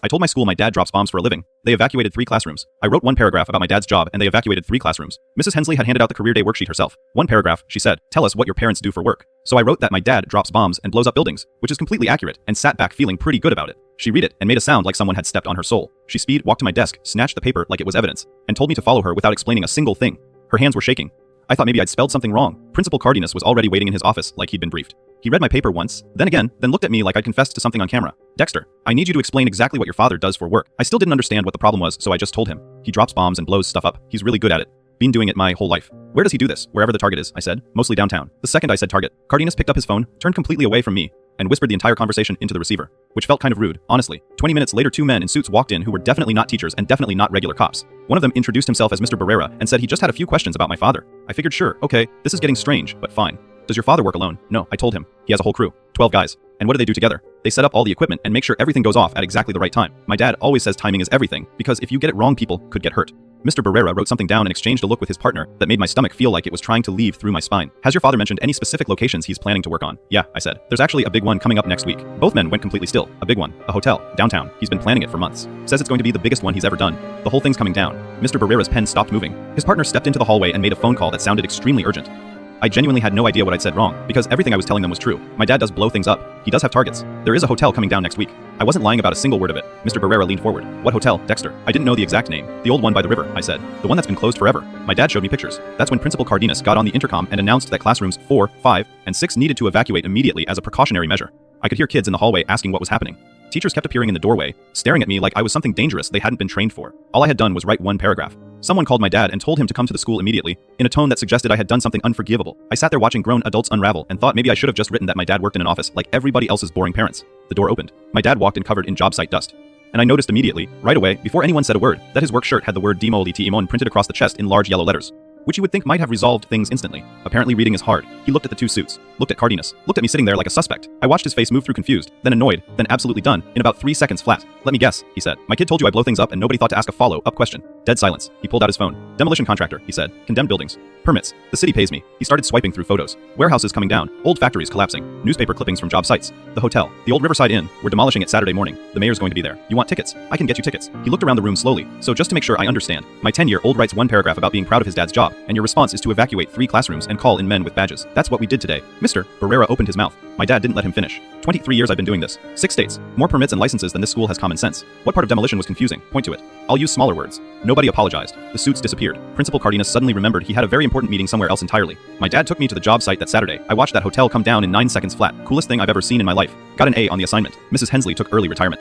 I told my school my dad drops bombs for a living. They evacuated 3 classrooms. I wrote one paragraph about my dad's job and they evacuated 3 classrooms. Mrs. Hensley had handed out the career day worksheet herself. One paragraph, she said, tell us what your parents do for work. So I wrote that my dad drops bombs and blows up buildings, which is completely accurate, and sat back feeling pretty good about it. She read it and made a sound like someone had stepped on her soul. She walked to my desk, snatched the paper like it was evidence, and told me to follow her without explaining a single thing. Her hands were shaking. I thought maybe I'd spelled something wrong. Principal Cardenas was already waiting in his office like he'd been briefed. He read my paper once, then again, then looked at me like I'd confessed to something on camera. Dexter, I need you to explain exactly what your father does for work. I still didn't understand what the problem was, so I just told him. He drops bombs and blows stuff up. He's really good at it. Been doing it my whole life. Where does he do this? Wherever the target is, I said. Mostly downtown. The second I said target, Cardenas picked up his phone, turned completely away from me, and whispered the entire conversation into the receiver, which felt kind of rude, honestly. 20 minutes later, 2 men in suits walked in who were definitely not teachers and definitely not regular cops. One of them introduced himself as Mr. Barrera and said he just had a few questions about my father. I figured sure, okay, this is getting strange, but fine. Does your father work alone? No, I told him. He has a whole crew. 12 guys. And what do they do together? They set up all the equipment and make sure everything goes off at exactly the right time. My dad always says timing is everything, because if you get it wrong, people could get hurt. Mr. Barrera wrote something down and exchanged a look with his partner that made my stomach feel like it was trying to leave through my spine. Has your father mentioned any specific locations he's planning to work on? Yeah, I said. There's actually a big one coming up next week. Both men went completely still. A big one. A hotel. Downtown. He's been planning it for months. Says it's going to be the biggest one he's ever done. The whole thing's coming down. Mr. Barrera's pen stopped moving. His partner stepped into the hallway and made a phone call that sounded extremely urgent. I genuinely had no idea what I'd said wrong, because everything I was telling them was true. My dad does blow things up. He does have targets. There is a hotel coming down next week. I wasn't lying about a single word of it. Mr. Barrera leaned forward. What hotel? Dexter. I didn't know the exact name. The old one by the river, I said. The one that's been closed forever. My dad showed me pictures. That's when Principal Cardenas got on the intercom and announced that classrooms 4, 5, and 6 needed to evacuate immediately as a precautionary measure. I could hear kids in the hallway asking what was happening. Teachers kept appearing in the doorway, staring at me like I was something dangerous they hadn't been trained for. All I had done was write one paragraph. Someone called my dad and told him to come to the school immediately, in a tone that suggested I had done something unforgivable. I sat there watching grown adults unravel and thought maybe I should have just written that my dad worked in an office like everybody else's boring parents. The door opened. My dad walked in covered in job site dust. And I noticed immediately, right away, before anyone said a word, that his work shirt had the word Dimon printed across the chest in large yellow letters, which you would think might have resolved things instantly. Apparently reading is hard. He looked at the 2 suits, looked at Cardenas, looked at me sitting there like a suspect. I watched his face move through confused, then annoyed, then absolutely done, in about 3 seconds flat. Let me guess, he said. My kid told you I blow things up and nobody thought to ask a follow-up question. Dead silence. He pulled out his phone. Demolition contractor, he said. Condemned buildings. Permits. The city pays me. He started swiping through photos. Warehouses coming down. Old factories collapsing. Newspaper clippings from job sites. The hotel. The old Riverside Inn. We're demolishing it Saturday morning. The mayor's going to be there. You want tickets? I can get you tickets. He looked around the room slowly. So just to make sure I understand, my 10-year-old writes one paragraph about being proud of his dad's job, and your response is to evacuate 3 classrooms and call in men with badges. That's what we did today. Mr. Barrera opened his mouth. My dad didn't let him finish. 23 years I've been doing this. 6 states. More permits and licenses than this school has common sense. What part of demolition was confusing? Point to it. I'll use smaller words. Nobody apologized. The suits disappeared. Principal Cardenas suddenly remembered he had a very important meeting somewhere else entirely. My dad took me to the job site that Saturday. I watched that hotel come down in 9 seconds flat. Coolest thing I've ever seen in my life. Got an A on the assignment. Mrs. Hensley took early retirement.